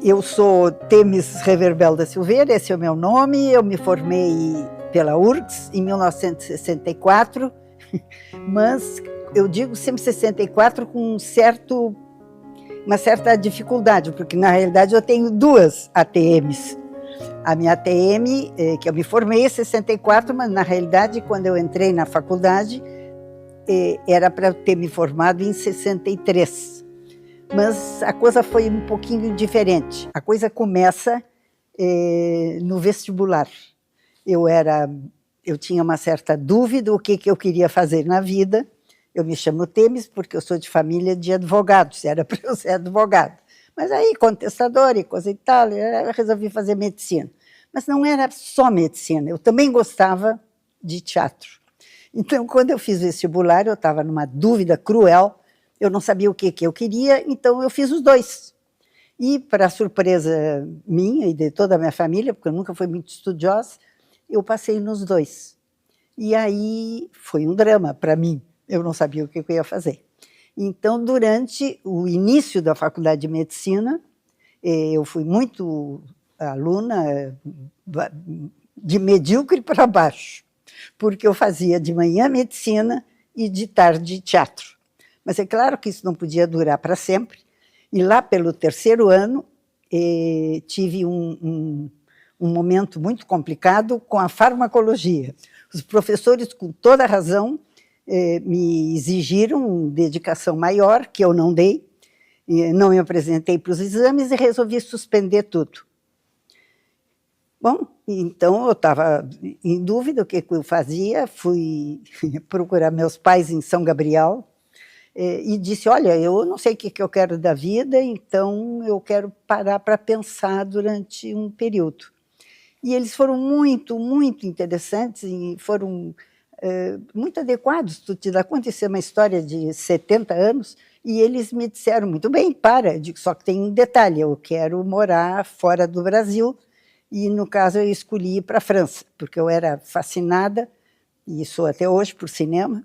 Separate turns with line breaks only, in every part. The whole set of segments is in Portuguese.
Eu sou Temis Reverbel da Silveira, esse é o meu nome. Eu me formei pela URGS em 1964, mas eu digo sempre 64 com uma certa dificuldade, porque na realidade eu tenho duas ATMs. A minha ATM, que eu me formei em 64, mas na realidade quando eu entrei na faculdade era para ter me formado em 63. Mas a coisa foi um pouquinho diferente. A coisa começa no vestibular. Eu tinha uma certa dúvida o que eu queria fazer na vida. Eu me chamo Temis porque eu sou de família de advogados, era para eu ser advogada. Mas aí, contestador e coisa e tal, eu resolvi fazer medicina. Mas não era só medicina, eu também gostava de teatro. Então, quando eu fiz vestibular, eu estava numa dúvida cruel, eu não sabia o que eu queria, então eu fiz os dois. E, para surpresa minha e de toda a minha família, porque eu nunca fui muito estudiosa, eu passei nos dois. E aí foi um drama para mim, eu não sabia o que eu ia fazer. Então, durante o início da faculdade de medicina, eu fui muito aluna de medíocre para baixo, porque eu fazia de manhã medicina e de tarde teatro. Mas é claro que isso não podia durar para sempre, e lá pelo terceiro ano tive um momento muito complicado com a farmacologia. Os professores, com toda razão, me exigiram dedicação maior, que eu não dei, não me apresentei para os exames e resolvi suspender tudo. Bom, então eu estava em dúvida o que eu fazia, fui procurar meus pais em São Gabriel, e disse, olha, eu não sei o que eu quero da vida, então eu quero parar para pensar durante um período. E eles foram muito, muito interessantes e foram muito adequados. Tu te dá conta, isso é uma história de 70 anos, e eles me disseram, muito bem, para, eu digo, só que tem um detalhe, eu quero morar fora do Brasil, e no caso eu escolhi ir para a França, porque eu era fascinada, e sou até hoje, por cinema,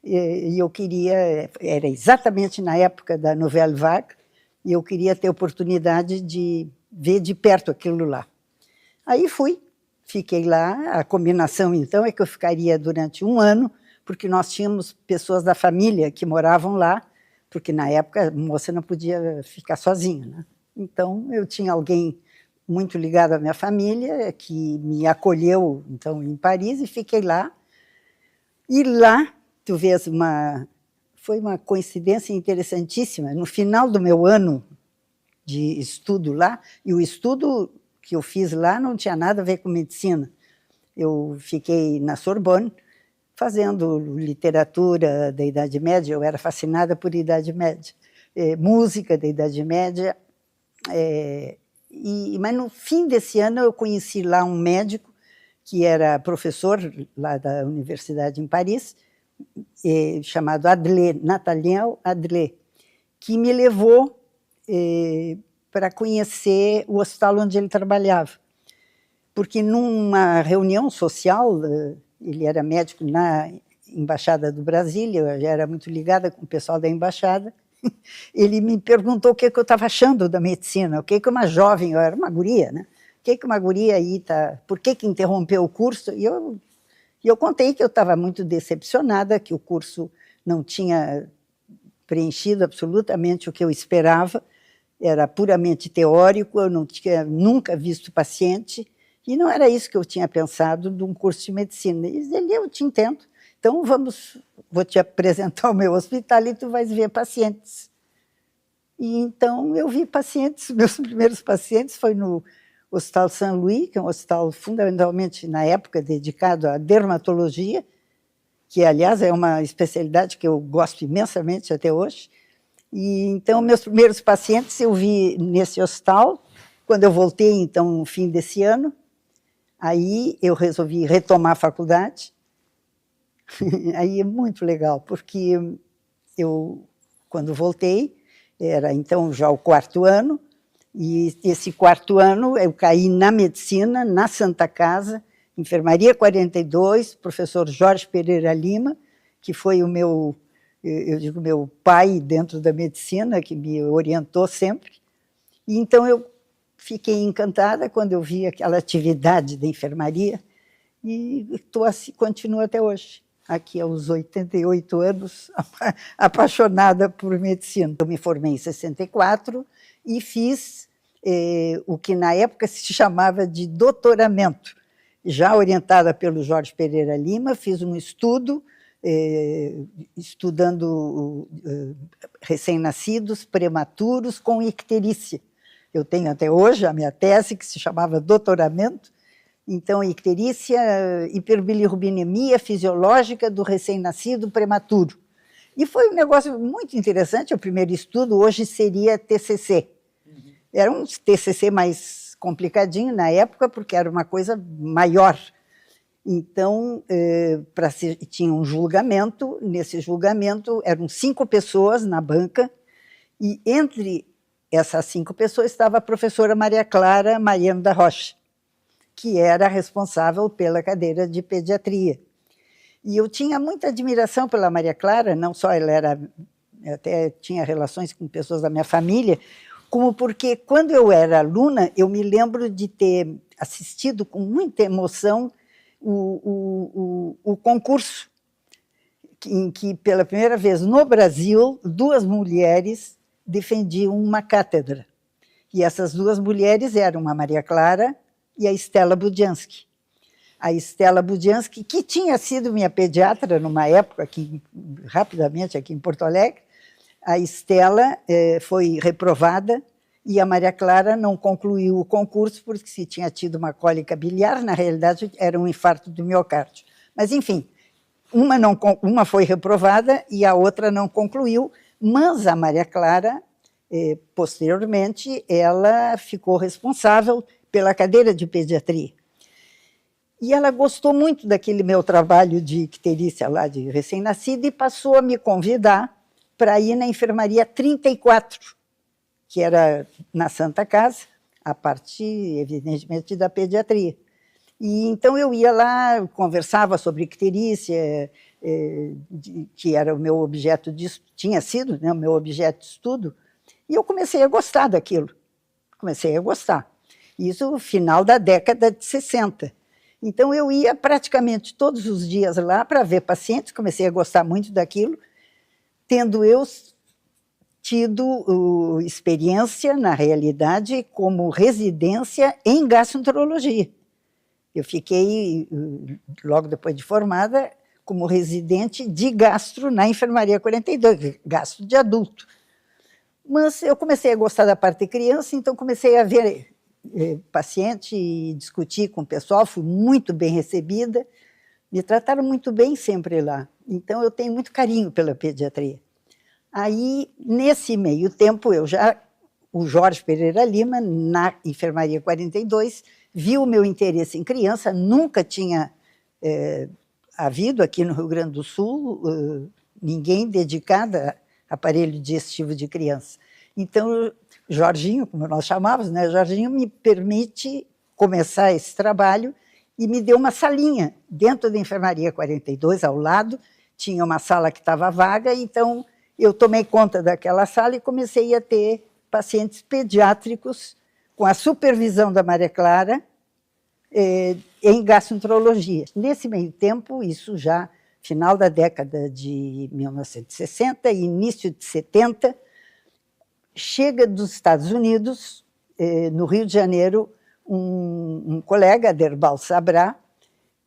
e eu queria, era exatamente na época da Nouvelle Vague, e eu queria ter oportunidade de ver de perto aquilo lá. Aí fui, fiquei lá, a combinação então é que eu ficaria durante um ano, porque nós tínhamos pessoas da família que moravam lá, porque na época a moça não podia ficar sozinha, né? Então eu tinha alguém muito ligado à minha família, que me acolheu então em Paris, e fiquei lá. E lá, tu vês, foi uma coincidência interessantíssima. No final do meu ano de estudo lá, e o estudo que eu fiz lá não tinha nada a ver com medicina. Eu fiquei na Sorbonne, fazendo literatura da Idade Média, eu era fascinada por Idade Média, música da Idade Média, mas no fim desse ano eu conheci lá um médico, que era professor lá da Universidade em Paris, chamado Adler, Nathaniel Adler, que me levou para conhecer o hospital onde ele trabalhava. Porque numa reunião social, ele era médico na Embaixada do Brasil, eu já era muito ligada com o pessoal da Embaixada, ele me perguntou o que eu estava achando da medicina, o que uma jovem, eu era uma guria, né? O que uma guria aí está, por que interrompeu o curso? E eu contei que eu estava muito decepcionada, que o curso não tinha preenchido absolutamente o que eu esperava, era puramente teórico, eu não tinha nunca visto paciente, e não era isso que eu tinha pensado de um curso de medicina. E ele, eu te entendo, então vou te apresentar o meu hospital e tu vais ver pacientes. E então eu vi pacientes, meus primeiros pacientes foi no Hospital Saint-Louis, que é um hospital fundamentalmente, na época, dedicado à dermatologia, que, aliás, é uma especialidade que eu gosto imensamente até hoje. E, então, meus primeiros pacientes eu vi nesse hospital. Quando eu voltei, então, no fim desse ano, aí eu resolvi retomar a faculdade. Aí é muito legal, porque eu, quando voltei, era, então, já o quarto ano, e esse quarto ano eu caí na medicina, na Santa Casa, Enfermaria 42, professor Jorge Pereira Lima, que foi o meu, eu digo, meu pai dentro da medicina, que me orientou sempre. E então eu fiquei encantada quando eu vi aquela atividade da enfermaria e continuo até hoje, aqui aos 88 anos, apaixonada por medicina. Eu me formei em 64 e fiz o que na época se chamava de doutoramento. Já orientada pelo Jorge Pereira Lima, fiz um estudo estudando recém-nascidos prematuros com icterícia. Eu tenho até hoje a minha tese, que se chamava doutoramento. Então, icterícia, hiperbilirrubinemia fisiológica do recém-nascido prematuro. E foi um negócio muito interessante, o primeiro estudo, hoje seria TCC. Era um TCC mais complicadinho na época, porque era uma coisa maior. Então, tinha um julgamento, nesse julgamento eram 5 pessoas na banca, e entre essas 5 pessoas estava a professora Maria Clara Mariano da Rocha, que era responsável pela cadeira de pediatria. E eu tinha muita admiração pela Maria Clara, não só ela até tinha relações com pessoas da minha família, como porque, quando eu era aluna, eu me lembro de ter assistido com muita emoção o concurso, em que, pela primeira vez no Brasil, 2 mulheres defendiam uma cátedra. E essas 2 mulheres eram a Maria Clara e a Stella Budiansky. A Stella Budiansky, que tinha sido minha pediatra numa época, rapidamente aqui em Porto Alegre, a Stella foi reprovada e a Maria Clara não concluiu o concurso porque se tinha tido uma cólica biliar, na realidade era um infarto do miocárdio. Mas, enfim, uma foi reprovada e a outra não concluiu, mas a Maria Clara, posteriormente, ela ficou responsável pela cadeira de pediatria. E ela gostou muito daquele meu trabalho de icterícia lá, de recém-nascido, e passou a me convidar para ir na enfermaria 34, que era na Santa Casa, a parte, evidentemente, da pediatria. E então eu ia lá, conversava sobre icterícia, que era o meu objeto de tinha sido, né, o meu objeto de estudo, e eu comecei a gostar daquilo. Comecei a gostar. Isso no final da década de 60. Então eu ia praticamente todos os dias lá para ver pacientes, comecei a gostar muito daquilo, tendo eu tido experiência, na realidade, como residência em gastroenterologia. Eu fiquei, logo depois de formada, como residente de gastro na enfermaria 42, gastro de adulto. Mas eu comecei a gostar da parte de criança, então comecei a ver paciente e discutir com o pessoal, fui muito bem recebida, me trataram muito bem sempre lá. Então eu tenho muito carinho pela pediatria. Aí, nesse meio tempo, o Jorge Pereira Lima, na enfermaria 42, viu o meu interesse em criança, nunca tinha havido aqui no Rio Grande do Sul ninguém dedicado a aparelho digestivo de criança. Então, Jorginho, como nós chamávamos, né, Jorginho me permite começar esse trabalho e me deu uma salinha dentro da enfermaria 42, ao lado, tinha uma sala que estava vaga, então eu tomei conta daquela sala e comecei a ter pacientes pediátricos com a supervisão da Maria Clara em gastroenterologia. Nesse meio tempo, isso já final da década de 1960 e início de 70, chega dos Estados Unidos, no Rio de Janeiro, um colega, Aderbal Sabrá,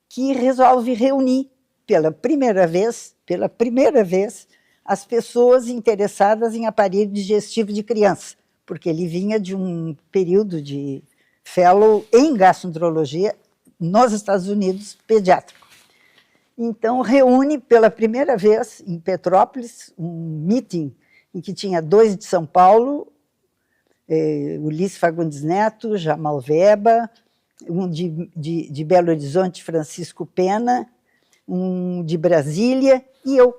que resolve reunir pela primeira vez, as pessoas interessadas em aparelho digestivo de criança, porque ele vinha de um período de fellow em gastroenterologia nos Estados Unidos, pediátrico. Então, reúne pela primeira vez em Petrópolis um meeting em que tinha 2 de São Paulo, Ulisses Fagundes Neto, Jamal Veba, um de Belo Horizonte, Francisco Pena, um de Brasília, e eu.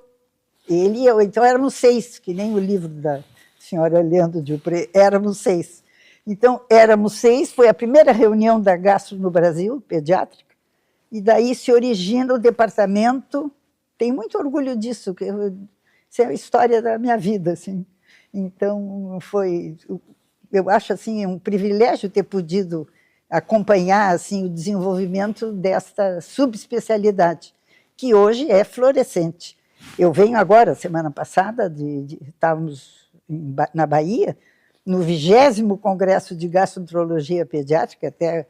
Ele e eu. Então, éramos 6, que nem o livro da senhora Leandro Dupré, éramos 6. Então, éramos 6, foi a primeira reunião da gastro no Brasil, pediátrica, e daí se origina o departamento, tenho muito orgulho disso, isso é a história da minha vida, assim. Então, foi eu acho assim, um privilégio ter podido acompanhar assim, o desenvolvimento desta subespecialidade, que hoje é florescente. Eu venho agora, semana passada, estávamos na Bahia, no 20º Congresso de Gastroenterologia Pediátrica, até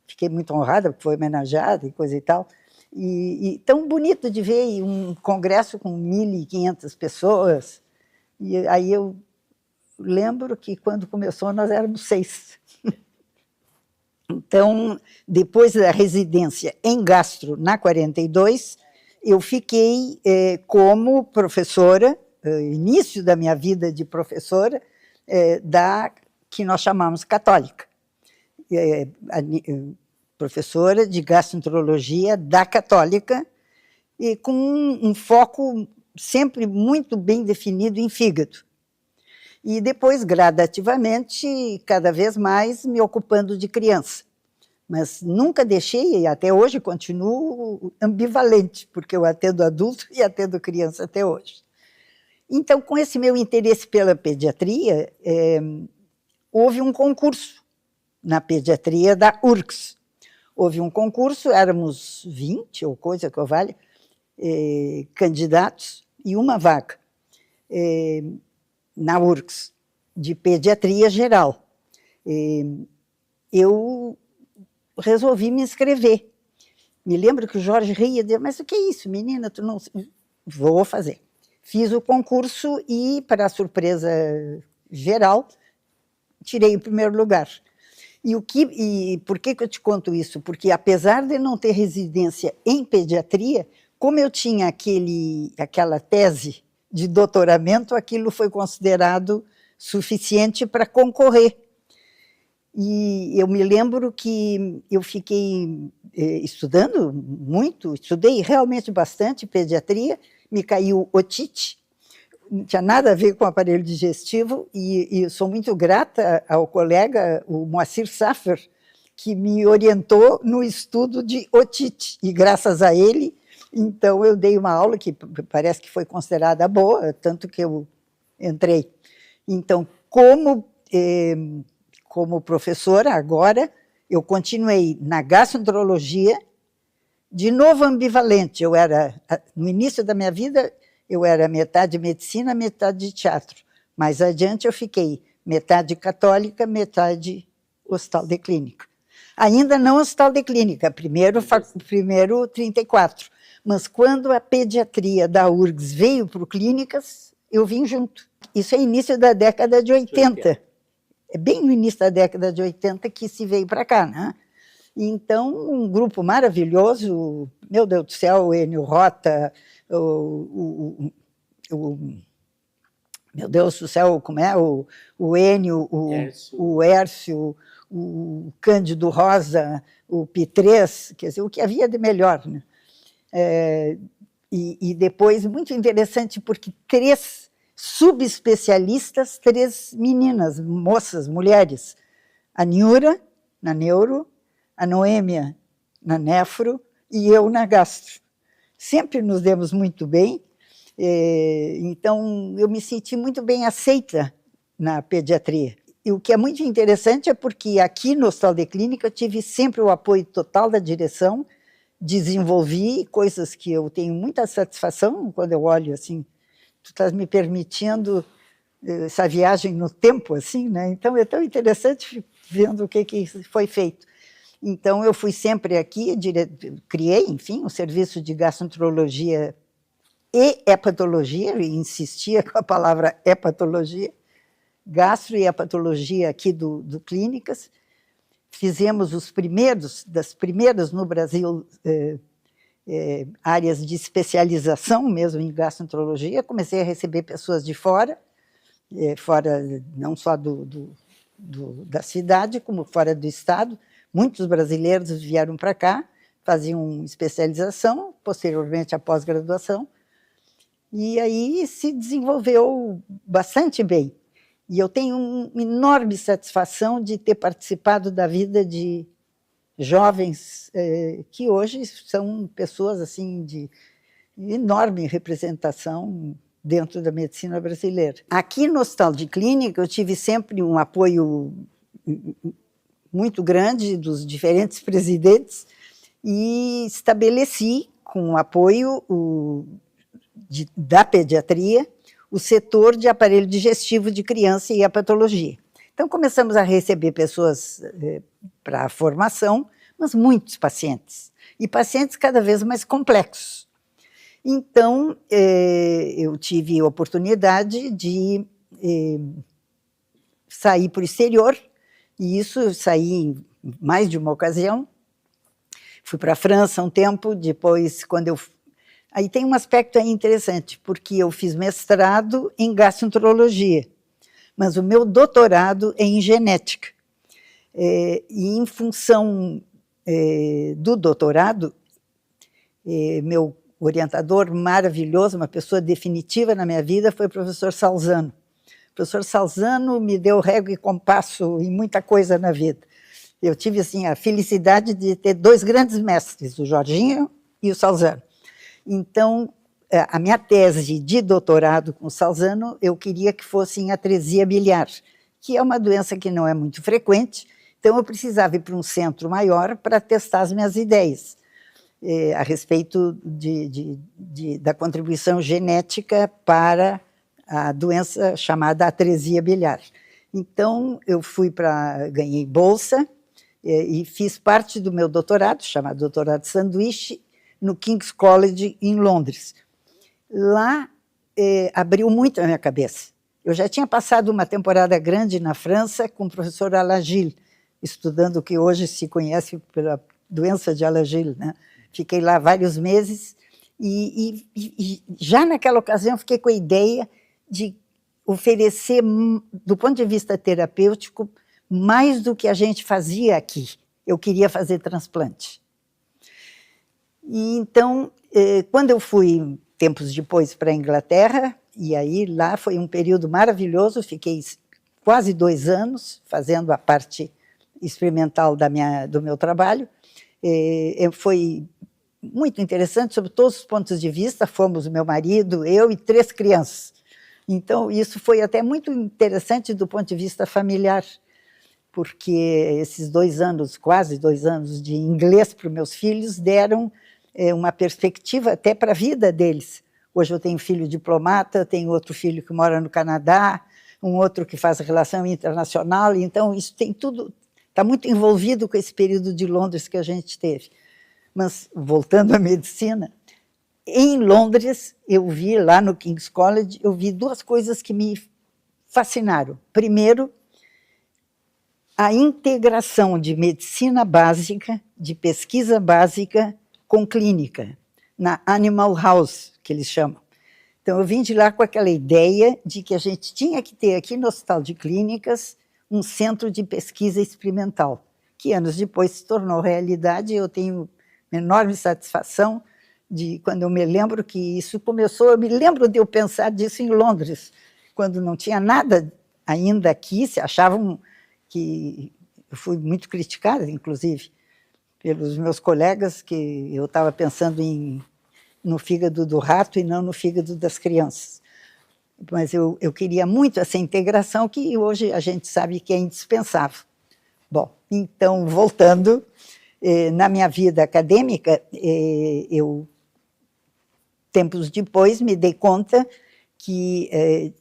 fiquei muito honrada, porque foi homenageada e coisa e tal, e tão bonito de ver um congresso com 1.500 pessoas, e aí eu lembro que quando começou nós éramos 6. Então, depois da residência em gastro, na 42, eu fiquei como professora, início da minha vida de professora, da que nós chamamos católica. Professora de gastroenterologia da Católica, e com um foco sempre muito bem definido em fígado. E depois, gradativamente, cada vez mais me ocupando de criança. Mas nunca deixei, e até hoje continuo ambivalente, porque eu atendo adulto e atendo criança até hoje. Então, com esse meu interesse pela pediatria, houve um concurso na pediatria da URGS. Houve um concurso, éramos 20, ou coisa que eu valha, candidatos, e uma vaga na URGS, de pediatria geral. Eu resolvi me inscrever. Me lembro que o Jorge ria e dizia, mas o que é isso, menina? Tu não... Vou fazer. Fiz o concurso e, para a surpresa geral, tirei o primeiro lugar. E por que eu te conto isso? Porque, apesar de não ter residência em pediatria, como eu tinha aquela tese de doutoramento, aquilo foi considerado suficiente para concorrer. E eu me lembro que eu fiquei estudando muito, estudei realmente bastante pediatria, me caiu otite, não tinha nada a ver com o aparelho digestivo, e sou muito grata ao colega, o Moacir Saffer, que me orientou no estudo de otite, e graças a ele, então eu dei uma aula que parece que foi considerada boa, tanto que eu entrei. Então, como professora, agora, eu continuei na gastroenterologia, de novo ambivalente. Eu era, no início da minha vida, eu era metade medicina, metade de teatro. Mais adiante eu fiquei metade católica, metade hospital de clínica. Ainda não hospital de clínica, primeiro 34. Mas quando a pediatria da URGS veio para o clínicas, eu vim junto. Isso é início da década de 80. É bem no início da década de 80 que se veio para cá, né? Então, um grupo maravilhoso, meu Deus do céu, o Enio Rota, meu Deus do céu, como é? O Enio, o Hércio, o Cândido Rosa, o Pitres, quer dizer, o que havia de melhor, né? E depois, muito interessante, porque 3 subespecialistas, 3 meninas, moças, mulheres, a Niura, na neuro, a Noêmia, na nefro, e eu na gastro. Sempre nos demos muito bem, então eu me senti muito bem aceita na pediatria. E o que é muito interessante é porque aqui no Hospital de Clínica eu tive sempre o apoio total da direção, desenvolvi coisas que eu tenho muita satisfação quando eu olho assim, tu estás me permitindo essa viagem no tempo, assim, né? Então é tão interessante vendo o que foi feito. Então eu fui sempre aqui, criei, enfim, um serviço de gastroenterologia e hepatologia, e insistia com a palavra hepatologia, gastro e hepatologia aqui do Clínicas. Fizemos das primeiras no Brasil, áreas de especialização mesmo em gastroenterologia. Comecei a receber pessoas de fora, não só da cidade, como fora do estado. Muitos brasileiros vieram para cá, faziam especialização, posteriormente a pós-graduação, e aí se desenvolveu bastante bem. E eu tenho uma enorme satisfação de ter participado da vida de jovens que hoje são pessoas assim de enorme representação dentro da medicina brasileira. Aqui no Hospital de Clínica, eu tive sempre um apoio muito grande dos diferentes presidentes e estabeleci, com o apoio da pediatria, o setor de aparelho digestivo de criança e a patologia. Então, começamos a receber pessoas para a formação, mas muitos pacientes, e pacientes cada vez mais complexos. Então, eu tive a oportunidade de sair para o exterior, e isso eu saí em mais de uma ocasião. Fui para a França um tempo, depois, quando eu... Aí tem um aspecto aí interessante, porque eu fiz mestrado em gastroenterologia, mas o meu doutorado é em genética. E em função do doutorado, meu orientador maravilhoso, uma pessoa definitiva na minha vida, foi o professor Salzano. O professor Salzano me deu régua e compasso em muita coisa na vida. Eu tive assim, a felicidade de ter dois grandes mestres, o Jorginho e o Salzano. Então, a minha tese de doutorado com o Salzano, eu queria que fosse em atresia biliar, que é uma doença que não é muito frequente, então eu precisava ir para um centro maior para testar as minhas ideias a respeito da contribuição genética para a doença chamada atresia biliar. Então, eu ganhei bolsa e fiz parte do meu doutorado, chamado doutorado de sanduíche, no King's College, em Londres. Lá, abriu muito a minha cabeça. Eu já tinha passado uma temporada grande na França com o professor Alagil, estudando o que hoje se conhece pela doença de Alagil, né? Fiquei lá vários meses e já naquela ocasião fiquei com a ideia de oferecer, do ponto de vista terapêutico, mais do que a gente fazia aqui. Eu queria fazer transplante. E então, quando eu fui, tempos depois, para a Inglaterra, e aí lá foi um período maravilhoso, fiquei quase 2 anos fazendo a parte experimental do meu trabalho. Foi muito interessante, sob todos os pontos de vista. Fomos meu marido, eu e 3 crianças. Então, isso foi até muito interessante do ponto de vista familiar, porque esses 2 anos, quase 2 anos de inglês para os meus filhos, deram uma perspectiva até para a vida deles. Hoje eu tenho filho diplomata, tenho outro filho que mora no Canadá, um outro que faz relação internacional, então isso tem tudo, está muito envolvido com esse período de Londres que a gente teve. Mas, voltando à medicina, em Londres, eu vi, lá no King's College, eu vi 2 coisas que me fascinaram. Primeiro, a integração de medicina básica, de pesquisa básica, com clínica, na Animal House, que eles chamam. Então, eu vim de lá com aquela ideia de que a gente tinha que ter aqui no Hospital de Clínicas um centro de pesquisa experimental, que anos depois se tornou realidade. Eu tenho uma enorme satisfação de quando eu me lembro que isso começou. Eu me lembro de eu pensar disso em Londres, quando não tinha nada ainda aqui, se achavam que... Eu fui muito criticada, inclusive, pelos meus colegas, que eu estava pensando no fígado do rato e não no fígado das crianças. Mas eu queria muito essa integração, que hoje a gente sabe que é indispensável. Bom, então, voltando, na minha vida acadêmica, eu, tempos depois, me dei conta que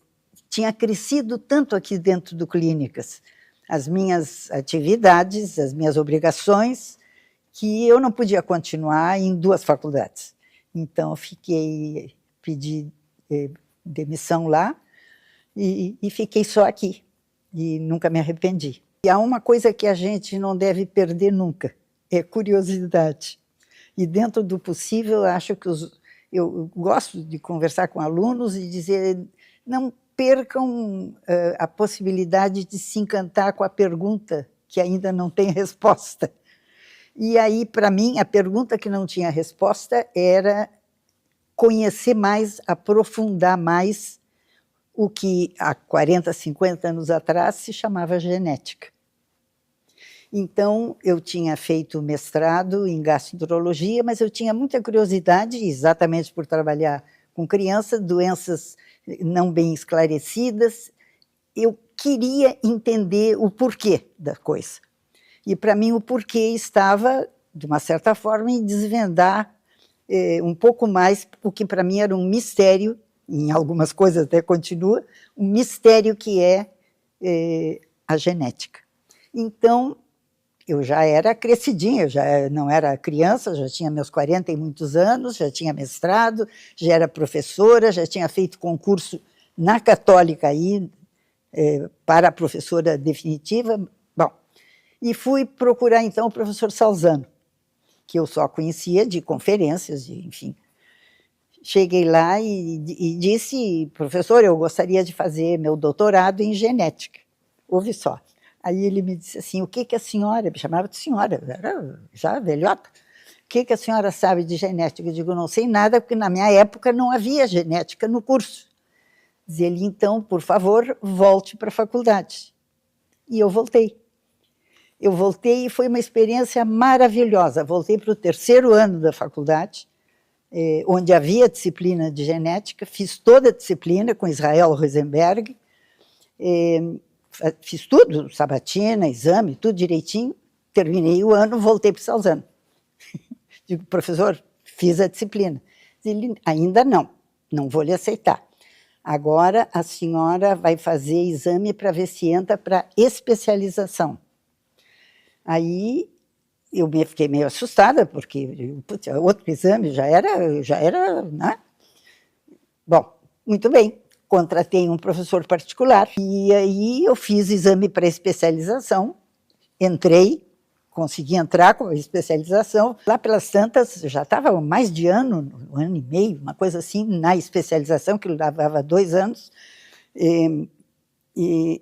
tinha crescido tanto aqui dentro do Clínicas as minhas atividades, as minhas obrigações, que eu não podia continuar em 2 faculdades. Então, pedi demissão lá e fiquei só aqui, e nunca me arrependi. E há uma coisa que a gente não deve perder nunca, é curiosidade. E dentro do possível, acho que eu gosto de conversar com alunos e dizer, não percam a possibilidade de se encantar com a pergunta que ainda não tem resposta. E aí, para mim, a pergunta que não tinha resposta era conhecer mais, aprofundar mais o que há 40, 50 anos atrás se chamava genética. Então, eu tinha feito mestrado em gastroenterologia, mas eu tinha muita curiosidade, exatamente por trabalhar com crianças, doenças não bem esclarecidas. Eu queria entender o porquê da coisa. E, para mim, o porquê estava, de uma certa forma, em desvendar um pouco mais o que, para mim, era um mistério, em algumas coisas até continua, um mistério que é a genética. Então, eu já era crescidinha, já não era criança, já tinha meus 40 e muitos anos, já tinha mestrado, já era professora, já tinha feito concurso na Católica aí, para a professora definitiva. Bom, e fui procurar, então, o professor Salzano, que eu só conhecia de conferências, enfim. Cheguei lá e disse, professor, eu gostaria de fazer meu doutorado em genética. Ouve só. Aí ele me disse assim, o que a senhora, me chamava de senhora, era já velhota, o que a senhora sabe de genética? Eu digo, não sei nada, porque na minha época não havia genética no curso. Diz ele, então, por favor, volte para a faculdade. E eu voltei. Eu voltei e foi uma experiência maravilhosa. Voltei para o 3º ano da faculdade, onde havia disciplina de genética, fiz toda a disciplina com Israel Rosenberg, fiz tudo, sabatina, exame, tudo direitinho, terminei o ano, voltei para o Salzano. Digo, professor, fiz a disciplina. Ele, ainda não vou lhe aceitar. Agora a senhora vai fazer exame para ver se entra para especialização. Aí eu fiquei meio assustada, porque putz, outro exame já era, né? Bom, muito bem. Contratei um professor particular e aí eu fiz exame para especialização, entrei, consegui entrar com a especialização. Lá pelas tantas, já estava mais de um ano e meio, uma coisa assim, na especialização, que levava 2 anos. E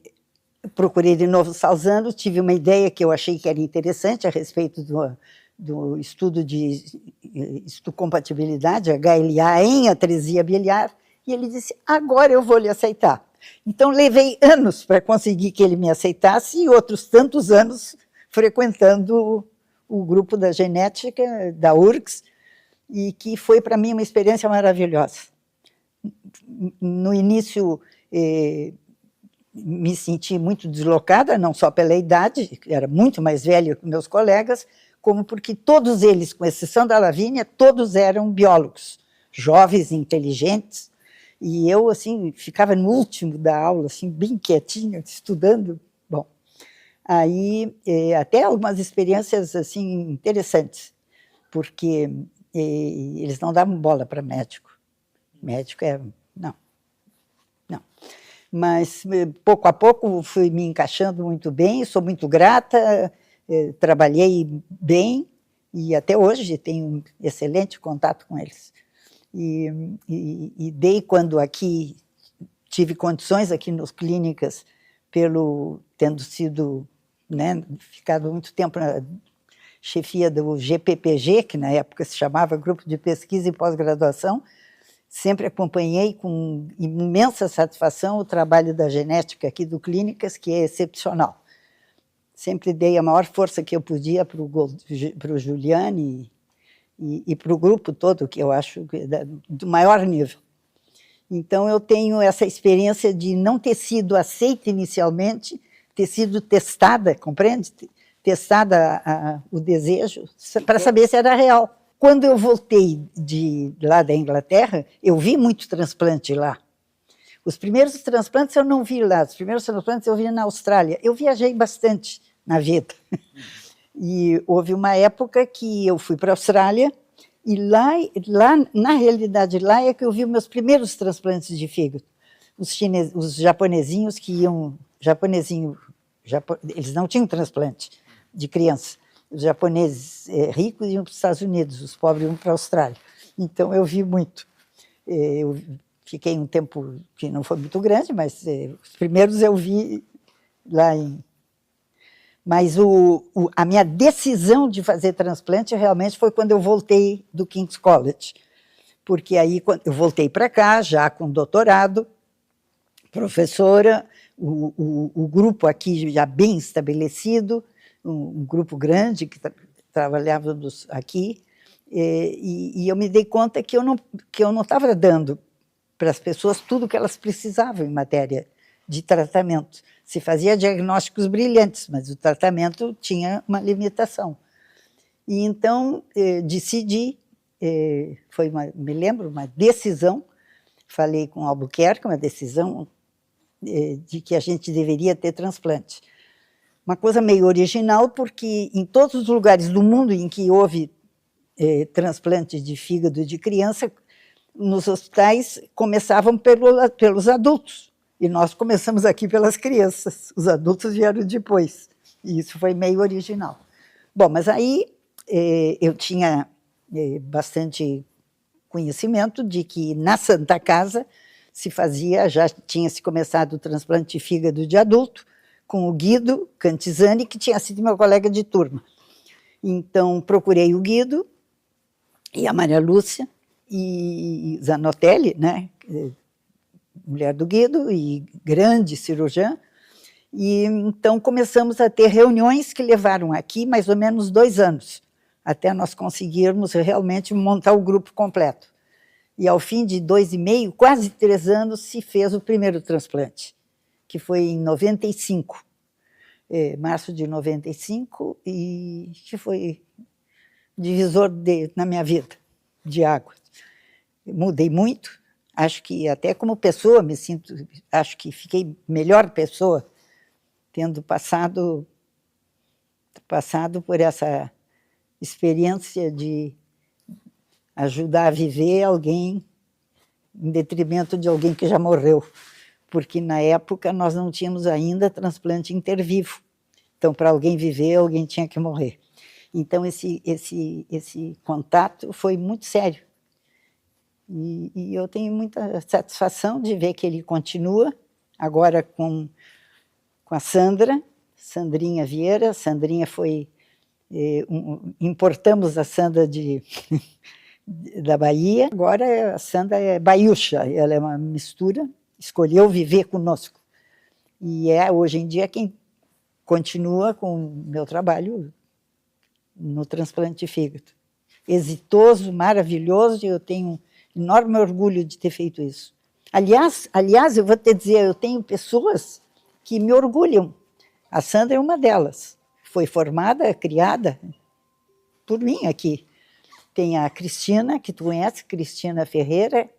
procurei de novo Salzano, tive uma ideia que eu achei que era interessante a respeito do estudo de histocompatibilidade, HLA, em atresia biliar, e ele disse, agora eu vou lhe aceitar. Então, levei anos para conseguir que ele me aceitasse e outros tantos anos frequentando o grupo da genética, da URGS, e que foi para mim uma experiência maravilhosa. No início, me senti muito deslocada, não só pela idade, era muito mais velha que meus colegas, como porque todos eles, com exceção da Lavínia, todos eram biólogos, jovens, inteligentes, e eu, assim, ficava no último da aula, assim, bem quietinha, estudando. Bom, aí até algumas experiências, assim, interessantes, porque eles não davam bola para médico. Médico não. Mas, pouco a pouco, fui me encaixando muito bem, sou muito grata, trabalhei bem, e até hoje tenho um excelente contato com eles. E dei, quando aqui tive condições aqui nas clínicas, tendo sido, né, ficado muito tempo na chefia do GPPG, que na época se chamava Grupo de Pesquisa e Pós-Graduação, sempre acompanhei com imensa satisfação o trabalho da genética aqui do Clínicas, que é excepcional. Sempre dei a maior força que eu podia para o Juliane e para o grupo todo, que eu acho do maior nível. Então, eu tenho essa experiência de não ter sido aceita inicialmente, ter sido testada, compreende? Testada o desejo, para saber se era real. Quando eu voltei lá da Inglaterra, eu vi muito transplante lá. Os primeiros transplantes eu não vi lá, os primeiros transplantes eu vi na Austrália. Eu viajei bastante na vida. E houve uma época que eu fui para a Austrália, e lá, na realidade, lá é que eu vi meus primeiros transplantes de fígado. Os japonesinhos que iam... eles não tinham transplante de criança. Os japoneses ricos iam para os Estados Unidos, os pobres iam para a Austrália. Então, eu vi muito. Eu fiquei um tempo que não foi muito grande, mas os primeiros eu vi lá em... Mas a minha decisão de fazer transplante realmente foi quando eu voltei do King's College, porque aí eu voltei para cá, já com doutorado, professora, o grupo aqui já bem estabelecido, um grupo grande que trabalhava aqui, E eu me dei conta que eu não estava dando para as pessoas tudo o que elas precisavam em matéria de tratamento. Se fazia diagnósticos brilhantes, mas o tratamento tinha uma limitação. E então decidi, me lembro, uma decisão, falei com Albuquerque, uma decisão de que a gente deveria ter transplante. Uma coisa meio original, porque em todos os lugares do mundo em que houve transplante de fígado de criança, nos hospitais começavam pelos adultos, e nós começamos aqui pelas crianças, os adultos vieram depois, e isso foi meio original. Bom, mas aí eu tinha bastante conhecimento de que na Santa Casa já tinha se começado o transplante de fígado de adulto, com o Guido Cantizani, que tinha sido meu colega de turma. Então, procurei o Guido e a Maria Lúcia e Zanotelli, né, mulher do Guido e grande cirurgiã, e então começamos a ter reuniões que levaram aqui mais ou menos 2 anos, até nós conseguirmos realmente montar o grupo completo. E ao fim de 2,5, quase 3 anos, se fez o primeiro transplante, que foi em 95, março de 95, e que foi divisor na minha vida, de água. Mudei muito, acho que até como pessoa acho que fiquei melhor pessoa, tendo passado por essa experiência de ajudar a viver alguém em detrimento de alguém que já morreu, porque na época nós não tínhamos ainda transplante intervivo, então para alguém viver, alguém tinha que morrer. Então esse contato foi muito sério, e eu tenho muita satisfação de ver que ele continua, agora com a Sandrinha Vieira. Sandrinha foi... importamos a Sandra da Bahia, agora a Sandra é baiúcha, ela é uma mistura, escolheu viver conosco. E hoje em dia quem continua com o meu trabalho no transplante de fígado. Exitoso, maravilhoso, e eu tenho enorme orgulho de ter feito isso. Aliás, eu vou te dizer, eu tenho pessoas que me orgulham. A Sandra é uma delas. Foi formada, criada por mim aqui. Tem a Cristina, que tu conhece, Cristina Ferreira.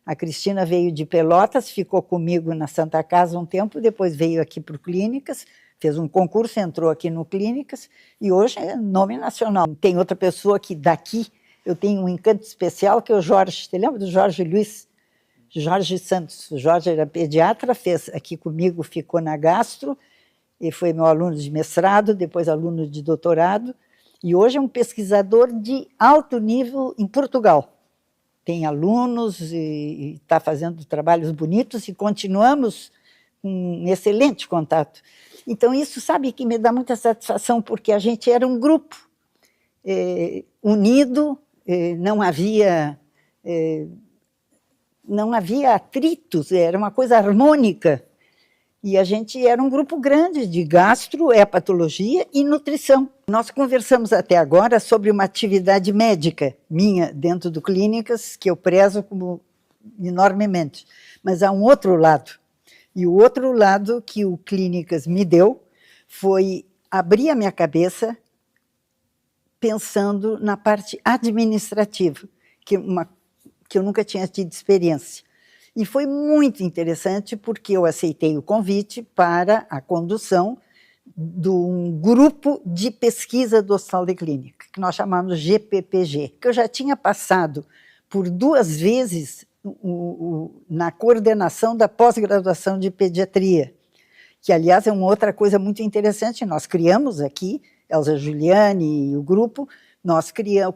A Cristina veio de Pelotas, ficou comigo na Santa Casa um tempo, depois veio aqui para o Clínicas, fez um concurso, entrou aqui no Clínicas, e hoje é nome nacional. Tem outra pessoa que daqui, eu tenho um encanto especial, que é o Jorge. Você lembra do Jorge Luiz? Jorge Santos. O Jorge era pediatra, fez aqui comigo, ficou na gastro, e foi meu aluno de mestrado, depois aluno de doutorado, e hoje é um pesquisador de alto nível em Portugal. Tem alunos e está fazendo trabalhos bonitos, e continuamos com um excelente contato. Então isso, sabe, que me dá muita satisfação, porque a gente era um grupo unido, não havia atritos, era uma coisa harmônica. E a gente era um grupo grande de gastro, hepatologia e nutrição. Nós conversamos até agora sobre uma atividade médica minha dentro do Clínicas, que eu prezo como enormemente. Mas há um outro lado. E o outro lado que o Clínicas me deu foi abrir a minha cabeça pensando na parte administrativa, que eu nunca tinha tido experiência. E foi muito interessante, porque eu aceitei o convite para a condução de um grupo de pesquisa do Hospital de Clínica, que nós chamamos GPPG, que eu já tinha passado por 2 vezes na coordenação da pós-graduação de pediatria, que, aliás, é uma outra coisa muito interessante. Nós criamos aqui, Elza Giuliani e o grupo,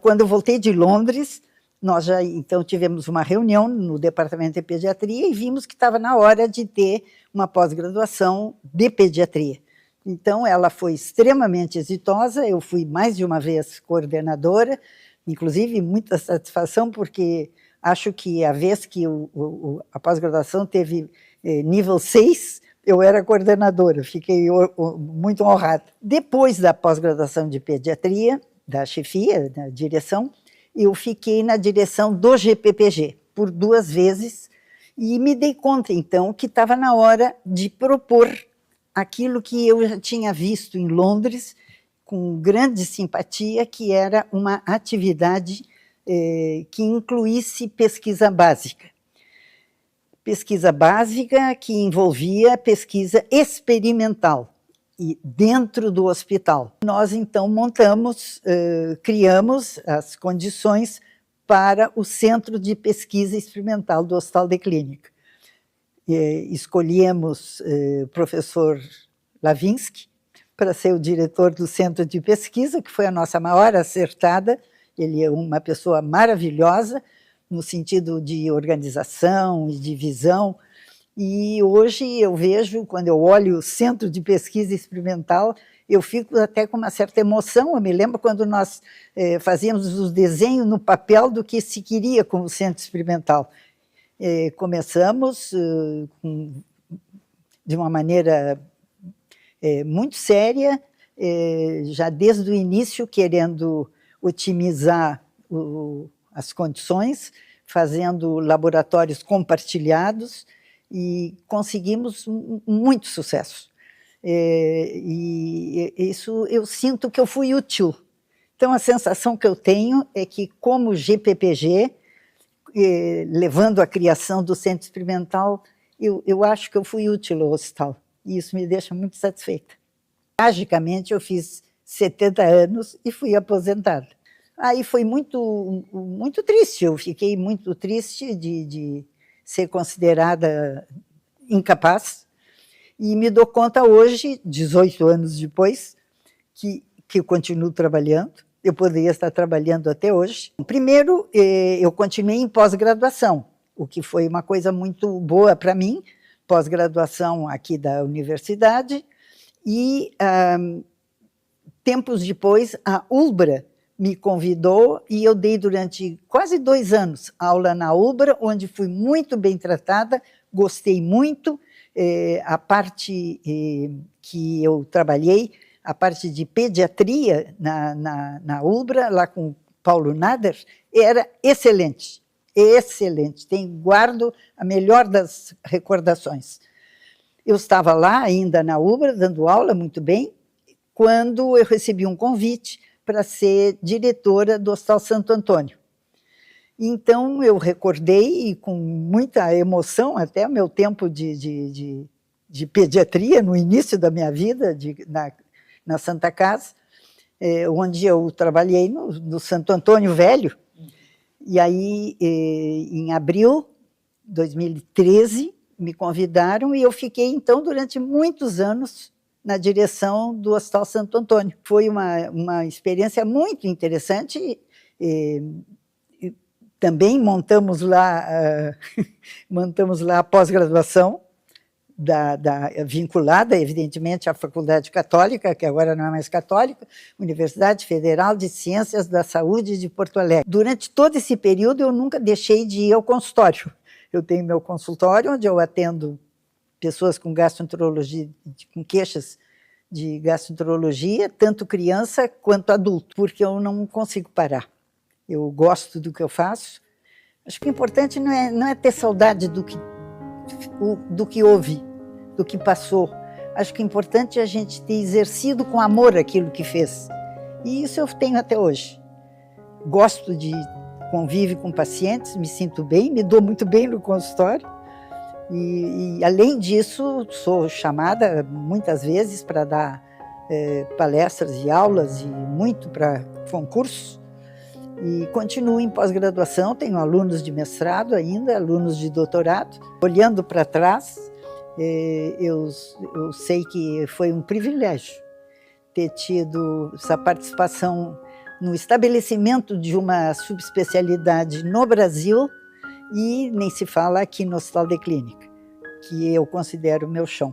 quando eu voltei de Londres, nós já, então, tivemos uma reunião no departamento de pediatria e vimos que estava na hora de ter uma pós-graduação de pediatria. Então, ela foi extremamente exitosa, eu fui mais de uma vez coordenadora, inclusive muita satisfação, porque acho que a vez que a pós-graduação teve nível 6, eu era coordenadora, fiquei muito honrada. Depois da pós-graduação de pediatria, da chefia, da direção, eu fiquei na direção do GPPG por 2 vezes e me dei conta, então, que estava na hora de propor aquilo que eu já tinha visto em Londres, com grande simpatia, que era uma atividade que incluísse pesquisa básica. Pesquisa básica que envolvia pesquisa experimental, e dentro do hospital. Nós, então, criamos as condições para o Centro de Pesquisa Experimental do Hospital de Clínica. Escolhemos o professor Lavinsky para ser o diretor do Centro de Pesquisa, que foi a nossa maior acertada. Ele é uma pessoa maravilhosa, no sentido de organização e de visão. E hoje eu vejo, quando eu olho o Centro de Pesquisa Experimental, eu fico até com uma certa emoção. Eu me lembro quando nós fazíamos os desenhos no papel do que se queria com o Centro Experimental. Começamos de uma maneira muito séria, já desde o início, querendo otimizar as condições, fazendo laboratórios compartilhados, e conseguimos muito sucesso. E isso eu sinto que eu fui útil. Então, a sensação que eu tenho é que, como GPPG, levando à criação do Centro Experimental, eu acho que eu fui útil ao hospital, e isso me deixa muito satisfeita. Tragicamente, eu fiz 70 anos e fui aposentada. Aí foi muito, muito triste, eu fiquei muito triste de ser considerada incapaz, e me dou conta hoje, 18 anos depois, que eu continuo trabalhando. Eu poderia estar trabalhando até hoje. Primeiro, eu continuei em pós-graduação, o que foi uma coisa muito boa para mim, pós-graduação aqui da universidade, e tempos depois a ULBRA me convidou e eu dei durante quase 2 anos aula na ULBRA, onde fui muito bem tratada, gostei muito. A parte que eu trabalhei, a parte de pediatria na ULBRA, lá com Paulo Nader, era excelente, excelente. Guardo a melhor das recordações. Eu estava lá ainda na ULBRA, dando aula muito bem, quando eu recebi um convite para ser diretora do Hospital Santo Antônio. Então, eu recordei, e com muita emoção, até o meu tempo de pediatria, no início da minha vida, na Santa Casa, onde eu trabalhei no Santo Antônio Velho. E aí, em abril de 2013, me convidaram, e eu fiquei, então, durante muitos anos, na direção do Hospital Santo Antônio. Foi uma experiência muito interessante. Também montamos lá a pós-graduação, vinculada, evidentemente, à Faculdade Católica, que agora não é mais católica, Universidade Federal de Ciências da Saúde de Porto Alegre. Durante todo esse período, eu nunca deixei de ir ao consultório. Eu tenho meu consultório, onde eu atendo pessoas com gastroenterologia, com queixas de gastroenterologia, tanto criança quanto adulto, porque eu não consigo parar. Eu gosto do que eu faço. Acho que o importante não é ter saudade do que houve, do que passou. Acho que o importante é a gente ter exercido com amor aquilo que fez. E isso eu tenho até hoje. Gosto de conviver com pacientes, me sinto bem, me dou muito bem no consultório. E além disso, sou chamada muitas vezes para dar palestras e aulas, e muito para concursos. E continuo em pós-graduação, tenho alunos de mestrado ainda, alunos de doutorado. Olhando para trás, eu sei que foi um privilégio ter tido essa participação no estabelecimento de uma subespecialidade no Brasil, e nem se fala aqui no Hospital de Clínica, que eu considero meu chão.